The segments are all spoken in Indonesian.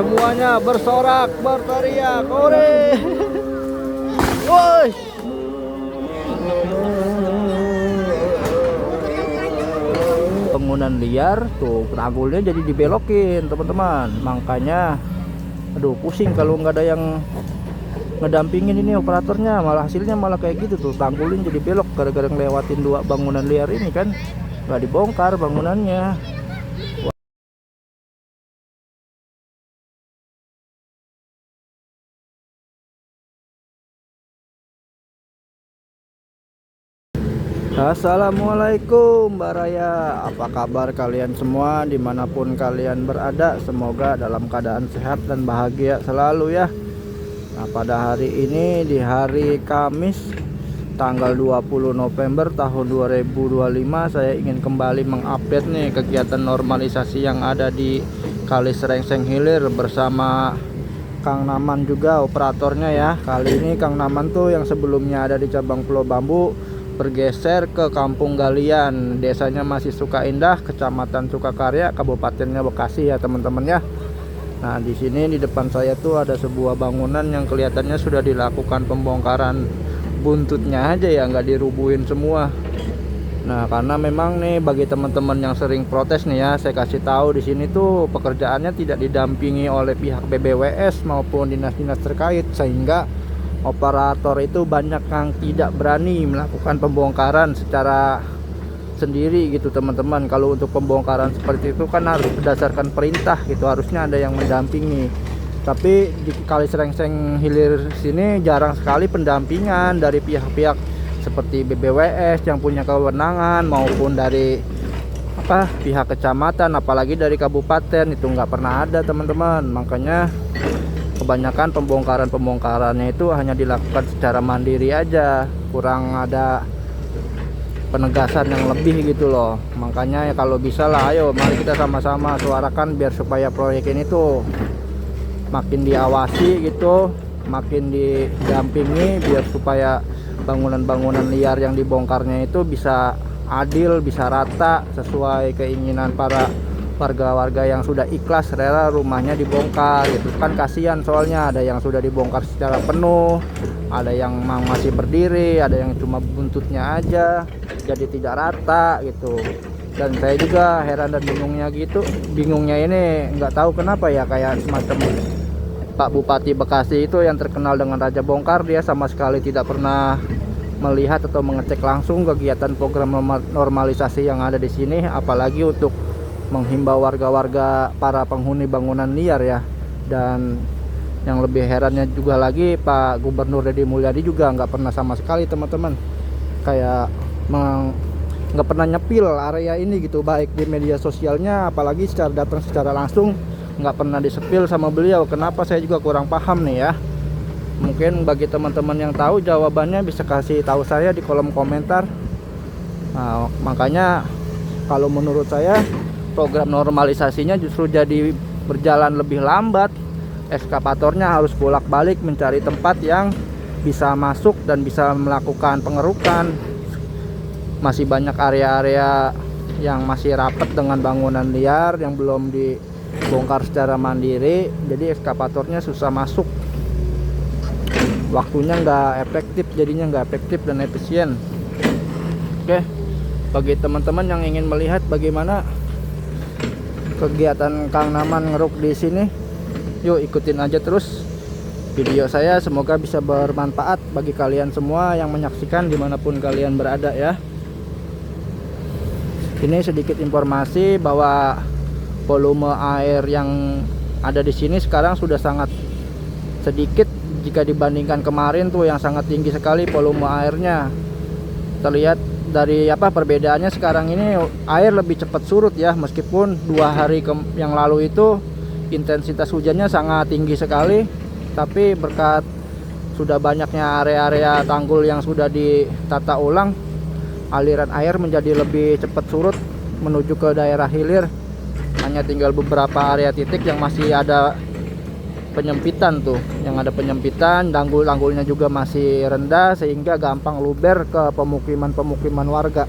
semuanya bersorak, berteriak, ore. Woi. Bangunan liar tuh, tanggulnya jadi dibelokin teman-teman. Makanya aduh pusing kalau nggak ada yang ngedampingin ini operatornya, malah hasilnya malah kayak gitu tuh, tanggulnya jadi belok gara-gara ngelewatin dua bangunan liar ini kan, nggak dibongkar bangunannya. Assalamualaikum Mbak Raya, apa kabar kalian semua dimanapun kalian berada, semoga dalam keadaan sehat dan bahagia selalu ya. Nah pada hari ini di hari Kamis tanggal 20 November tahun 2025 saya ingin kembali mengupdate nih kegiatan normalisasi yang ada di Kali Serengseng Hilir bersama Kang Naman juga operatornya ya. Kali ini Kang Naman tuh yang sebelumnya ada di cabang Pulau Bambu bergeser ke Kampung Galian, desanya masih Sukaindah, Kecamatan Sukakarya, Kabupatennya Bekasi ya teman-teman ya. Nah di sini di depan saya tuh ada sebuah bangunan yang kelihatannya sudah dilakukan pembongkaran buntutnya aja ya, nggak dirubuhin semua. Nah karena memang nih bagi teman-teman yang sering protes nih ya, saya kasih tahu di sini tuh pekerjaannya tidak didampingi oleh pihak BBWS maupun dinas-dinas terkait, sehingga operator itu banyak yang tidak berani melakukan pembongkaran secara sendiri gitu teman-teman. Kalau untuk pembongkaran seperti itu kan harus berdasarkan perintah gitu, harusnya ada yang mendampingi. Tapi di Kali Serengseng Hilir sini jarang sekali pendampingan dari pihak-pihak seperti BBWS yang punya kewenangan maupun dari pihak kecamatan, apalagi dari kabupaten, itu nggak pernah ada teman-teman. Makanya kebanyakan pembongkarannya itu hanya dilakukan secara mandiri aja, kurang ada penegasan yang lebih gitu loh. Makanya ya kalau bisa lah, ayo mari kita sama-sama suarakan biar supaya proyek ini tuh makin diawasi gitu, makin didampingi, biar supaya bangunan-bangunan liar yang dibongkarnya itu bisa adil, bisa rata sesuai keinginan para warga-warga yang sudah ikhlas rela rumahnya dibongkar gitu kan. Kasihan soalnya ada yang sudah dibongkar secara penuh, ada yang masih berdiri, ada yang cuma buntutnya aja, jadi tidak rata gitu. Dan saya juga heran dan bingungnya ini nggak tahu kenapa ya, kayak semacam Pak Bupati Bekasi itu yang terkenal dengan Raja Bongkar, dia sama sekali tidak pernah melihat atau mengecek langsung kegiatan program normalisasi yang ada di sini, apalagi untuk menghimbau warga-warga para penghuni bangunan liar ya. Dan yang lebih herannya juga lagi, Pak Gubernur Deddy Mulyadi juga nggak pernah sama sekali teman-teman, kayak nggak pernah nyepil area ini gitu, baik di media sosialnya apalagi datang secara langsung nggak pernah disepil sama beliau. Kenapa, saya juga kurang paham nih ya. Mungkin bagi teman-teman yang tahu jawabannya bisa kasih tahu saya di kolom komentar. Nah makanya kalau menurut saya program normalisasinya justru jadi berjalan lebih lambat. Ekskavatornya harus bolak-balik mencari tempat yang bisa masuk dan bisa melakukan pengerukan. Masih banyak area-area yang masih rapat dengan bangunan liar yang belum dibongkar secara mandiri, jadi ekskavatornya susah masuk. Waktunya nggak efektif, jadinya nggak efektif dan efisien. Oke, bagi teman-teman yang ingin melihat bagaimana kegiatan Kang Naman ngeruk di sini, yuk ikutin aja terus video saya, semoga bisa bermanfaat bagi kalian semua yang menyaksikan dimanapun kalian berada ya. Ini sedikit informasi bahwa volume air yang ada di sini sekarang sudah sangat sedikit jika dibandingkan kemarin tuh yang sangat tinggi sekali volume airnya. Terlihat dari perbedaannya sekarang ini air lebih cepat surut ya, meskipun 2 hari yang lalu itu intensitas hujannya sangat tinggi sekali, tapi berkat sudah banyaknya area-area tanggul yang sudah ditata ulang, aliran air menjadi lebih cepat surut menuju ke daerah hilir. Hanya tinggal beberapa area titik yang masih ada penyempitan tuh, yang ada penyempitan, tanggulnya juga masih rendah sehingga gampang luber ke pemukiman warga.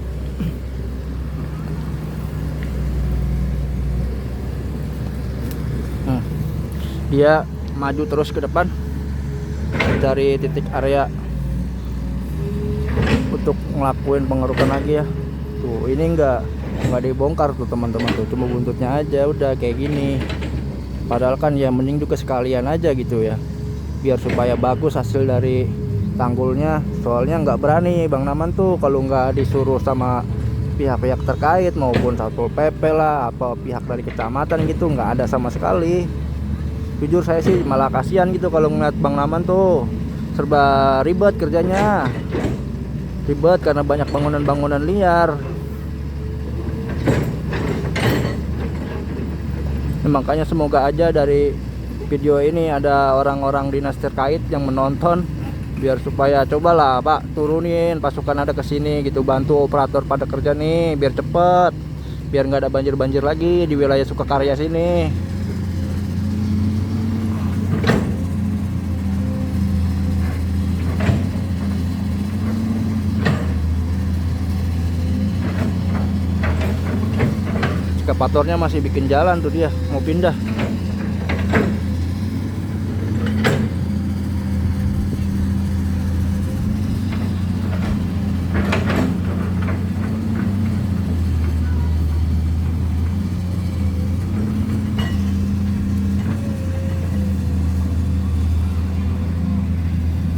dia maju terus ke depan mencari titik area untuk ngelakuin pengerukan lagi ya. Tuh ini nggak dibongkar tuh teman-teman, tuh cuma buntutnya aja udah kayak gini. Padahal kan ya mending juga sekalian aja gitu ya, biar supaya bagus hasil dari tanggulnya. Soalnya nggak berani Bang Naman tuh kalau nggak disuruh sama pihak-pihak terkait maupun Satpol PP lah apa pihak dari kecamatan gitu, nggak ada sama sekali. Jujur saya sih malah kasihan gitu kalau ngeliat Bang Naman tuh serba ribet kerjanya, ribet karena banyak bangunan-bangunan liar. Makanya semoga aja dari video ini ada orang-orang dinas terkait yang menonton, biar supaya cobalah Pak turunin pasukan ada ke sini gitu, bantu operator pada kerja nih biar cepet, biar nggak ada banjir-banjir lagi di wilayah Sukakarya sini. Ekskavatornya masih bikin jalan tuh, dia mau pindah.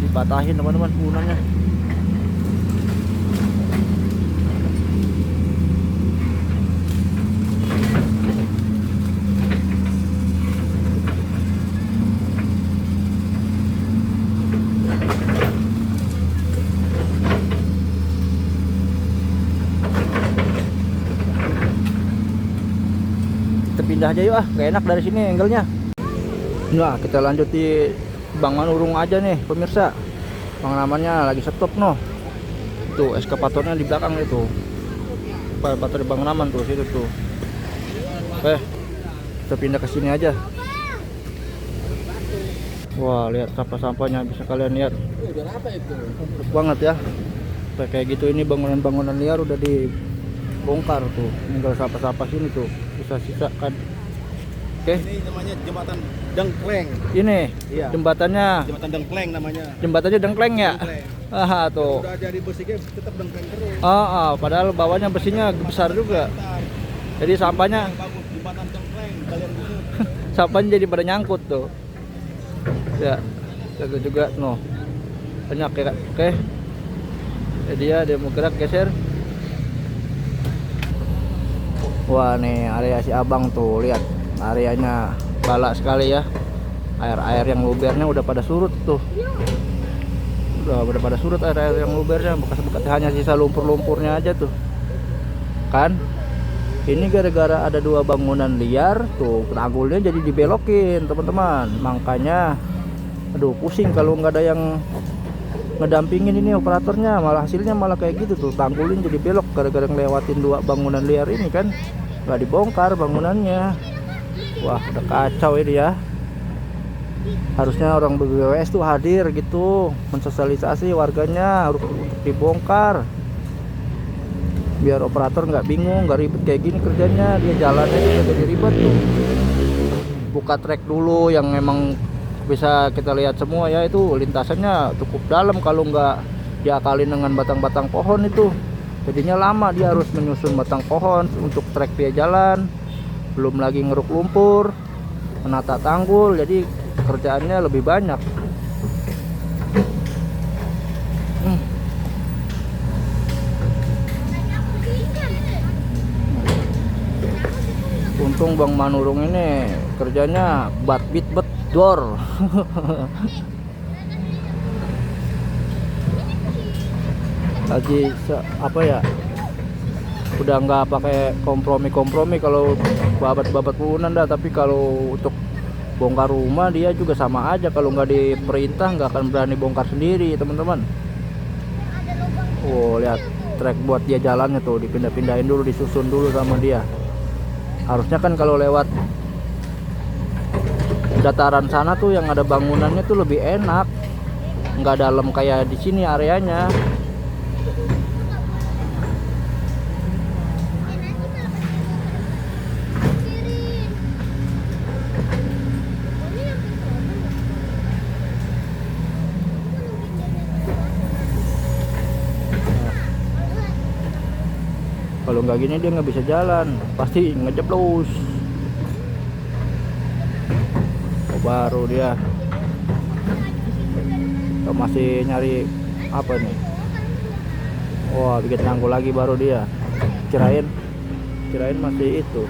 Dipatahin teman-teman gunanya. Kita pindah aja yuk, gak enak dari sini angle-nya. Nah kita lanjut di Bang Manurung aja nih pemirsa. Bang namanya lagi stop noh. Tuh eskavatornya di belakang itu. Baterai Bang Naman tuh situ tuh. Oke, kita pindah ke sini aja. Wah lihat sampah-sampahnya, bisa kalian lihat. Bagus banget ya. Kayak gitu ini bangunan-bangunan liar udah dibongkar tuh. Tinggal sampah-sampah sini tuh, sisa-sisa kan. Oke. Ini namanya jembatan Dengkleng. Ini Iya. jembatannya. Jembatan Dengkleng namanya. Jembatannya dengkleng ya. Dengkleng. Ah tuh. Udah jadi besinya tetap dengkleng terus. Padahal bawahnya besinya besar juga. Jadi sampahnya Bagus jembatan Dengkleng kalian dulu. sampahnya jadi pada nyangkut tuh. Ya, itu juga no. Banyak ya. Oke. Jadi ya dia mau gerak geser. Wah nih area si Abang tuh, lihat areanya balak sekali ya. Air-air yang lubernya udah pada surut tuh. Udah pada surut air-air yang lubernya, bekas-bekas hanya sisa lumpur-lumpurnya aja tuh. Kan? Ini gara-gara ada dua bangunan liar tuh, tanggulnya jadi dibelokin, teman-teman. Makanya aduh pusing kalau nggak ada yang ngedampingin ini operatornya, malah hasilnya malah kayak gitu tuh, tanggulnya jadi belok gara-gara ngelewatin dua bangunan liar ini kan. Nggak dibongkar bangunannya. Wah udah kacau ini ya. Harusnya orang BPWS tuh hadir gitu, mensosialisasi warganya untuk dibongkar, biar operator nggak bingung, nggak ribet kayak gini kerjanya. Dia jalannya juga jadi ribet tuh. Buka trek dulu yang memang bisa kita lihat semua ya, itu lintasannya cukup dalam, kalau nggak diakalin dengan batang-batang pohon itu jadinya lama. Dia harus menyusun batang pohon untuk trek dia jalan, belum lagi ngeruk lumpur, menata tanggul, jadi kerjaannya lebih banyak. Untung Bang Manurung ini kerjanya bat-bit bedor. Lagi apa ya, udah nggak pakai kompromi kalau babat bangunan dah. Tapi kalau untuk bongkar rumah dia juga sama aja, kalau nggak diperintah nggak akan berani bongkar sendiri teman-teman. Oh lihat trek buat dia jalannya tuh dipindah-pindahin dulu, disusun dulu sama dia. Harusnya kan kalau lewat dataran sana tuh yang ada bangunannya tuh lebih enak, nggak dalam kayak di sini areanya. nggak gini dia nggak bisa jalan, pasti ngejeblos. Oh, baru dia. Oh, masih nyari apa nih? Wah, bikin nganggu lagi baru dia. Kirain masih itu.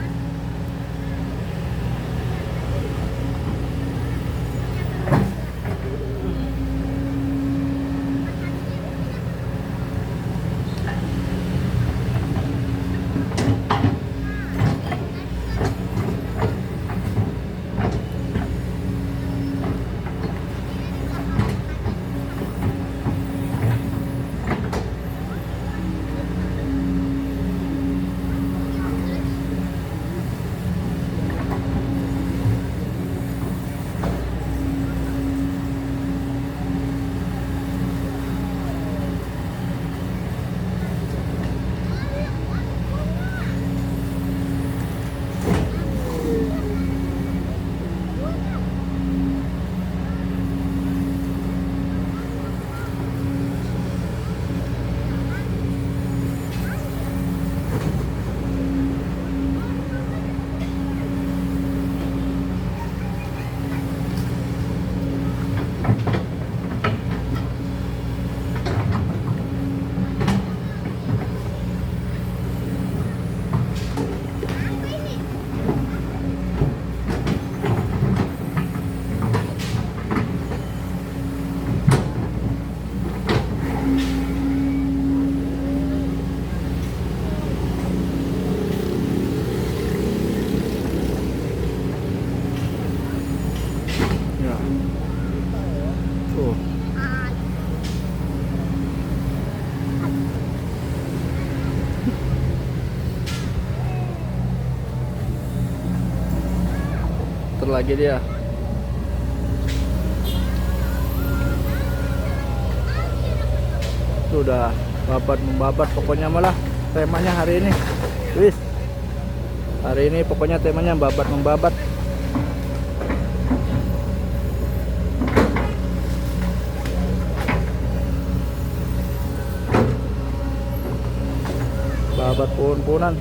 Ya. Terlagi dia. Sudah babat membabat pokoknya malah temanya hari ini. Wis. Hari ini pokoknya temanya babat membabat. Babat pohon-pohonan.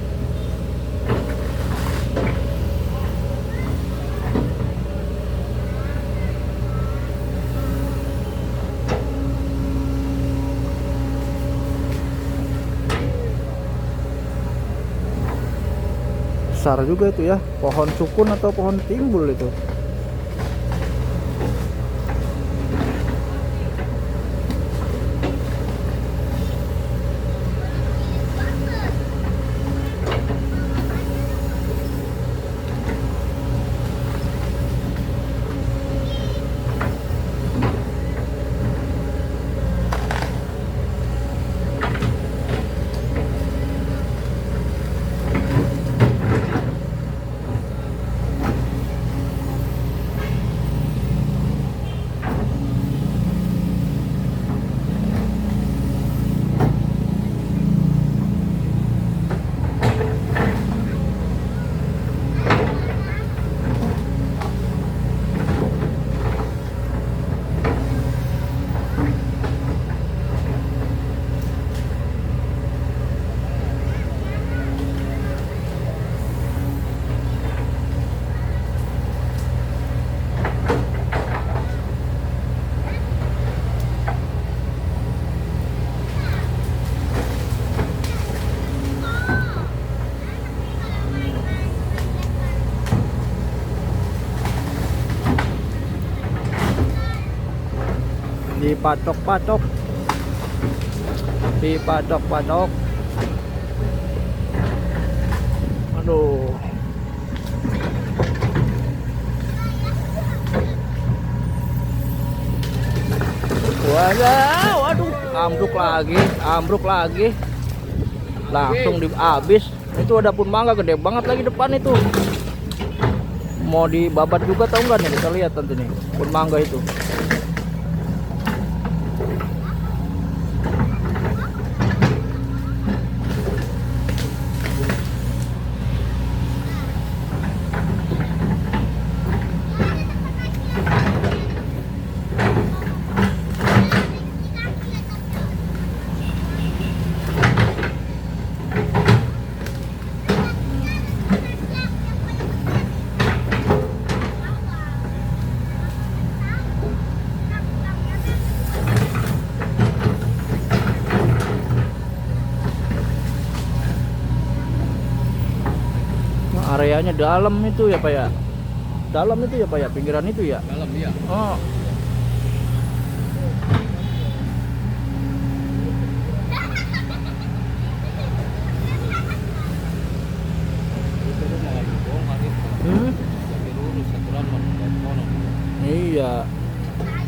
Besar juga itu ya, pohon sukun atau pohon timbul itu. Dipatok-patok, aduh. Waduh, ambruk lagi, langsung dihabis. Itu ada pun mangga gede banget lagi depan itu, mau dibabat juga tahu nggak nih? Kita lihat nanti nih pun mangga itu. Kayaknya dalam itu ya Pak ya. Dalam itu ya Pak ya, pinggiran itu ya. Dalam ya. Oh. Hmm? Iya.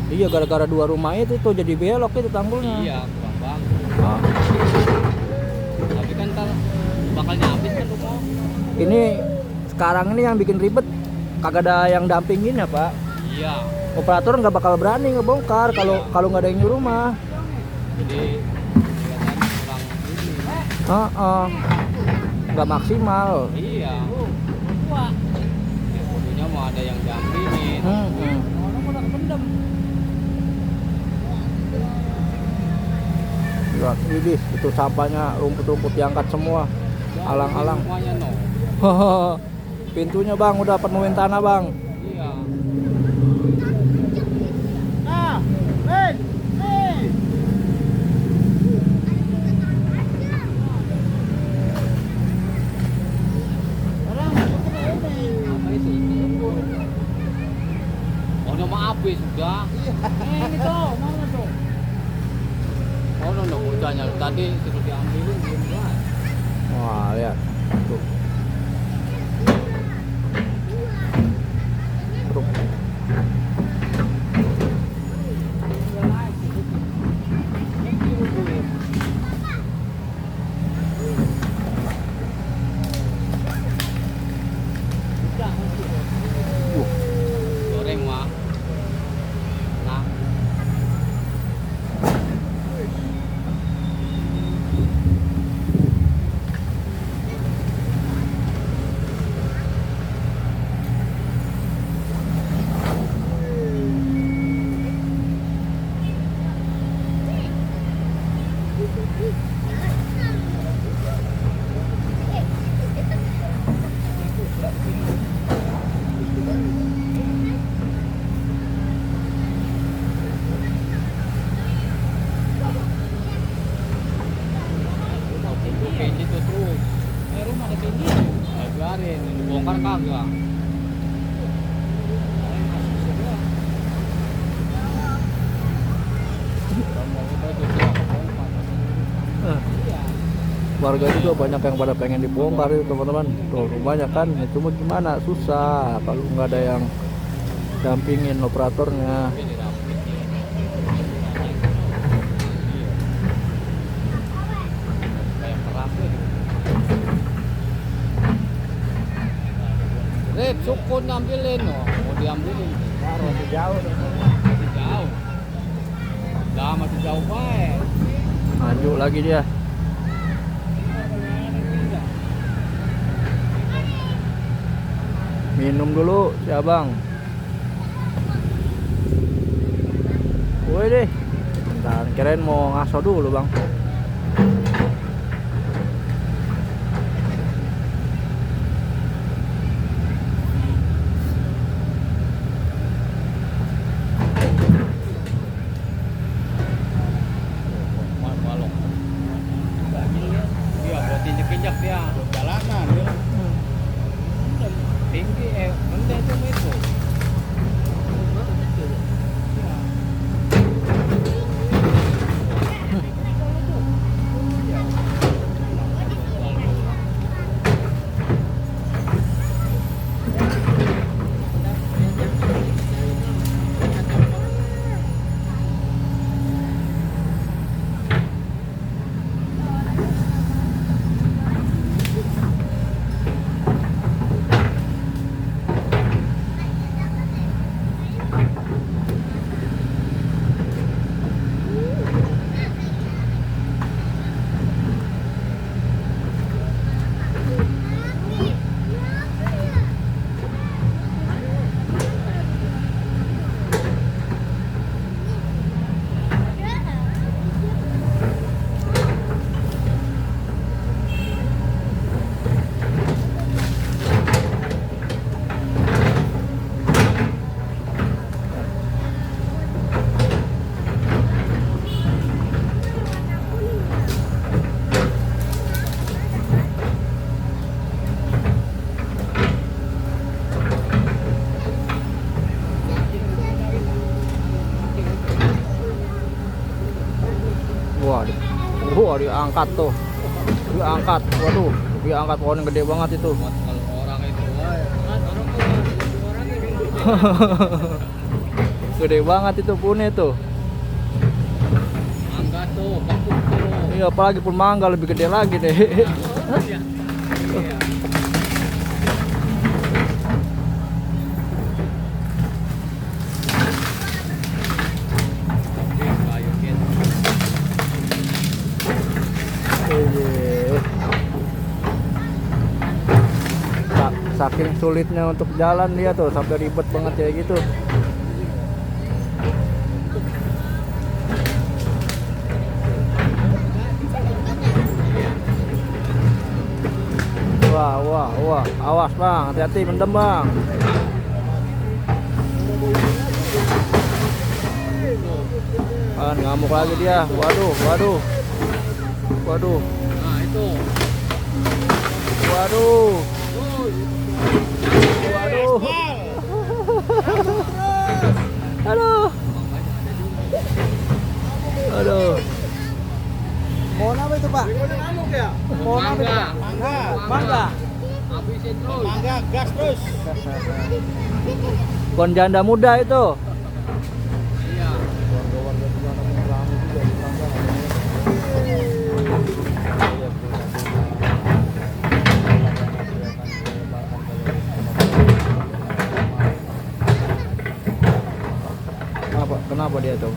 Iya gara-gara dua rumah itu tuh jadi belok itu tanggulnya. Iya, kurang bagus. Ah. Tapi kan ntar bakalnya habis kan rumah. Ini sekarang ini yang bikin ribet kagak ada yang dampingin ya Pak. Iya. Operator nggak bakal berani ngebongkar kalau nggak ada yang nyuruh mah. Jadi kelihatan kurang ini. Nggak maksimal. Iya. Ya, kudunya mau ada yang dampingin. Orang udah kependem. Lihat, widih, itu sampahnya rumput-rumput diangkat semua. Alang-alang. Semuanya no. Pintunya Bang udah penuhin tanah Bang. Iya. Apa itu? Oh, nama habis sudah. Ini tuh, mana tuh? Oh, no, hujannya tadi sudah diambilin belum buat. Wah, lihat. Tuh. Truk. Goreng mah. Nah, kayak gitu terus. Rumah kesini. Biarin, dibongkar kagak. Warga juga banyak yang pada pengen dibongkar itu teman-teman. Tuh rumahnya kan, cuma gimana susah kalau nggak ada yang dampingin operatornya. Rip, sukun ambilin, no. Mau diambilin. Masih jauh. Masih jauh. Dah masih jauh baik. Maju lagi dia. Minum dulu si abang. Woi deh. Bentar, kirain mau ngaso dulu bang. Balok. Iya, buat injek-injek dia. Jalanan dia. Tinggi rendah itu. Wah, diangkat tuh. Diangkat. Waduh, diangkat pohon yang gede banget itu. Kalau orang itu, orang itu. Gede banget itu punnya tuh. Mangga tuh, kapuk tuh. Iya, apalagi pun mangga lebih gede lagi deh. Iya. Iya. Kayu gitu. Saking sulitnya untuk jalan dia tuh sampai ribet banget kayak gitu. Wah, awas bang, hati-hati mendem bang. Kan ngamuk lagi dia. Waduh. Nah, itu. Waduh. Aduh. Pohon apa itu, Pak? Pohon apa itu, Pak? Mangga. Habisin terus. Mangga gas terus. Pohon janda muda itu. Iya. Kenapa dia tuh?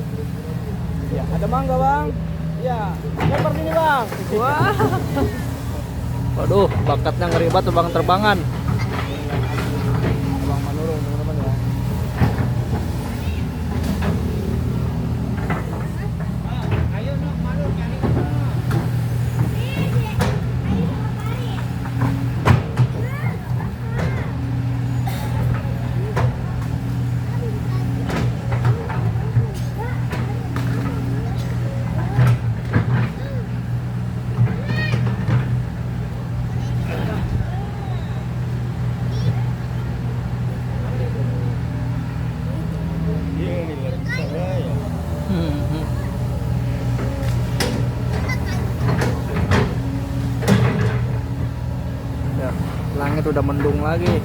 Ya, ada mangga, Bang. Ya, lempar sini, Bang. Wah. Waduh, bakatnya ngeri banget tuh bang terbangan. Bang menurun, teman-teman ya. Ayo, Nok, manur cari. Ya, langit udah mendung lagi.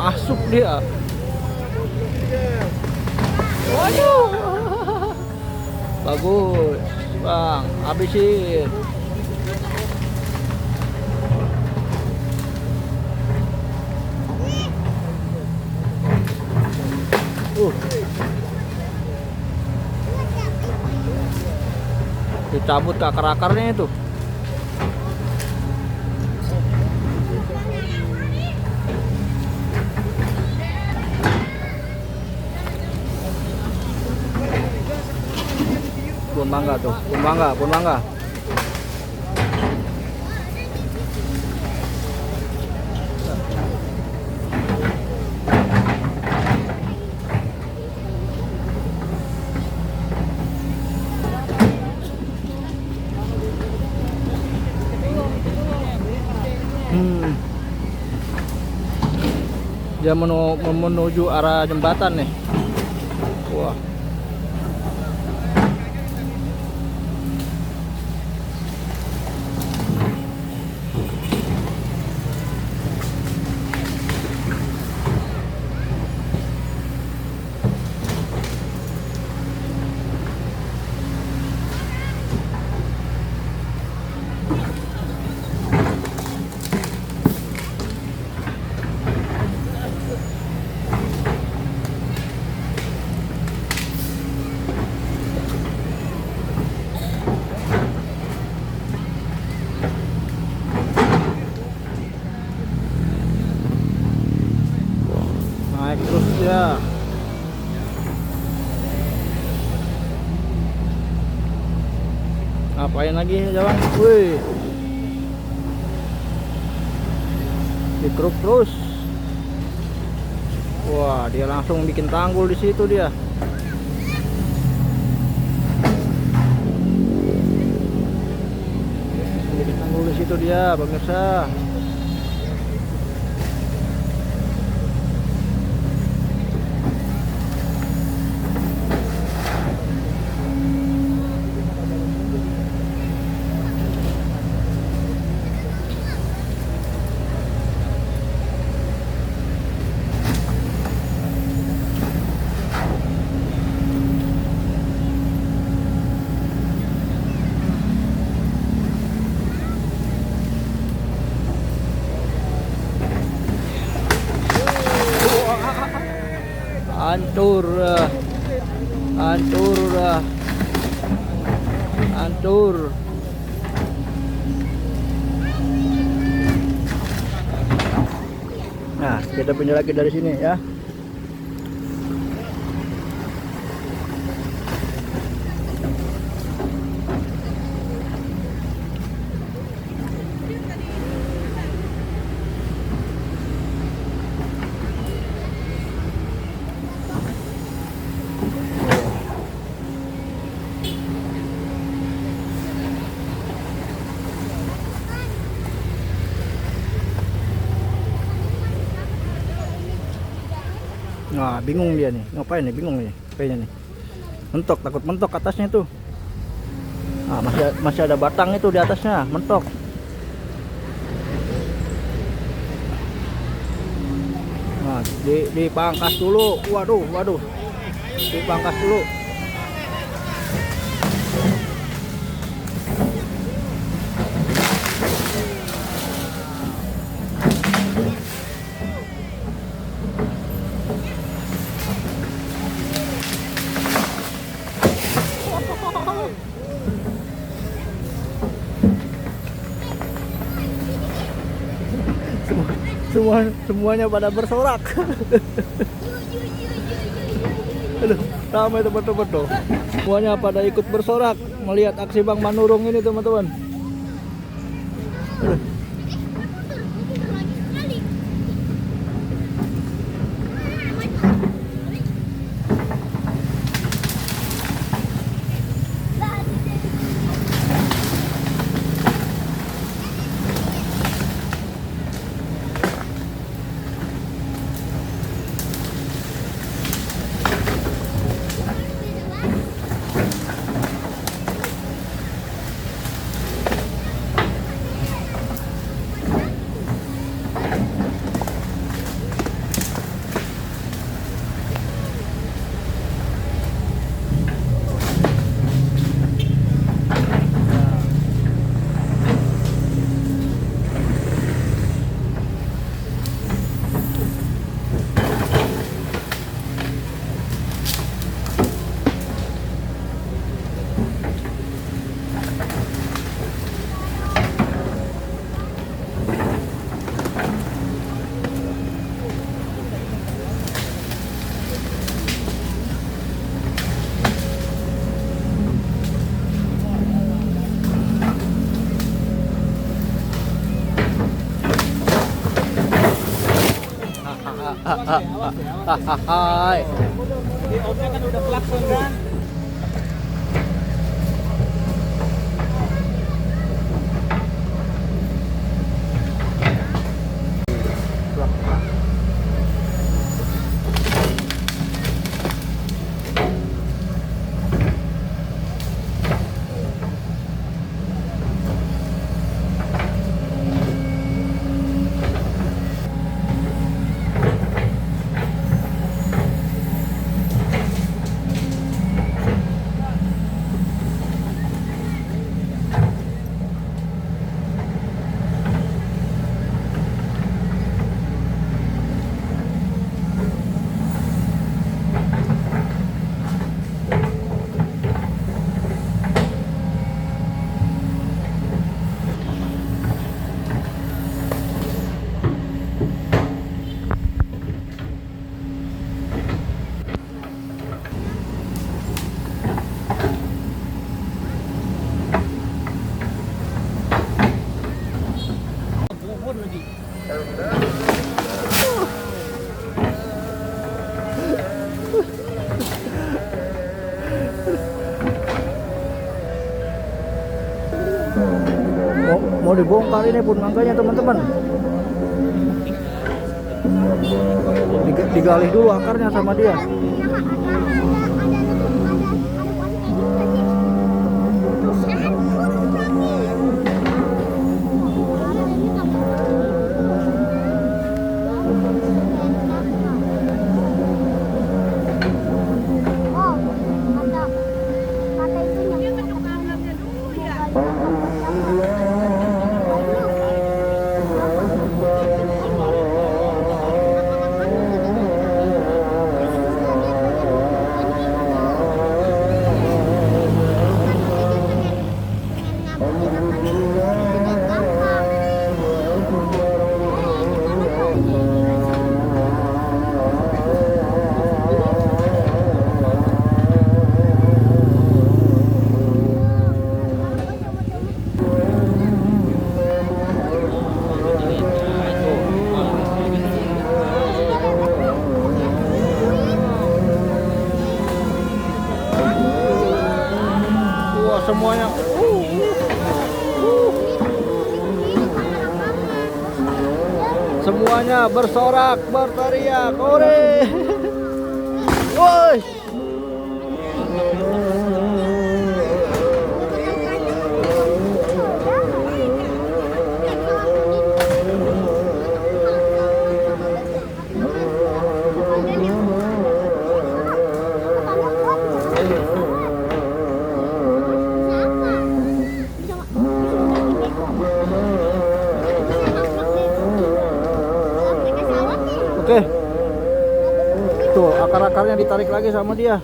Masuk dia. Waduh. Bagus, bang. Habisin. Dicabut ke akar-akarnya itu. Pohon mangga tuh, pohon mangga. Dia menuju arah jembatan nih. Wah. Rasain lagi ya bang. Wih, dikeruk terus. Wah, dia langsung bikin tanggul di situ dia. Bikin tanggul di situ dia, pemirsa. Hancur, hancur, hancur. Nah, kita pindah lagi dari sini ya. Nah, bingung dia nih. Ngapain nih? Bingung nih. Kayaknya nih. Mentok, takut mentok atasnya tuh. Nah, masih ada batang itu di atasnya, mentok. Nah, dipangkas dulu. Waduh, waduh. Dipangkas dulu. Semuanya pada bersorak. Aduh, ramai teman-teman tuh. Semuanya pada ikut bersorak melihat aksi Bang Manurung ini, teman-teman. Aduh. Hai. Di outnya kan udah klakson kan. Mau dibongkar ini pun mangganya teman-teman. Digali dulu akarnya sama dia. Wah, semuanya semuanya bersorak, berteriak, ore. Woi. Oke. Tuh, akar-akarnya ditarik lagi sama dia.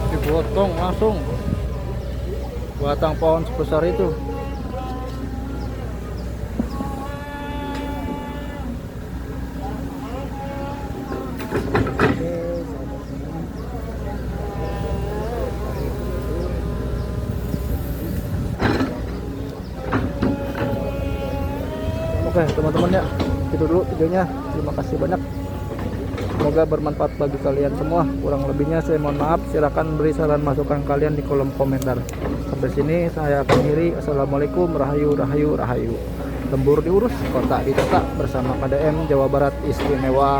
Dipotong langsung batang pohon sebesar itu. Oke teman-teman ya, itu dulu videonya. Terima kasih banyak. Semoga bermanfaat bagi kalian semua. Kurang lebihnya saya mohon maaf. Silahkan beri saran masukan kalian di kolom komentar. Sampai sini saya akhiri. Assalamualaikum, rahayu, rahayu, rahayu. Lembur diurus, kotak ditata bersama KDM Jawa Barat Istimewa.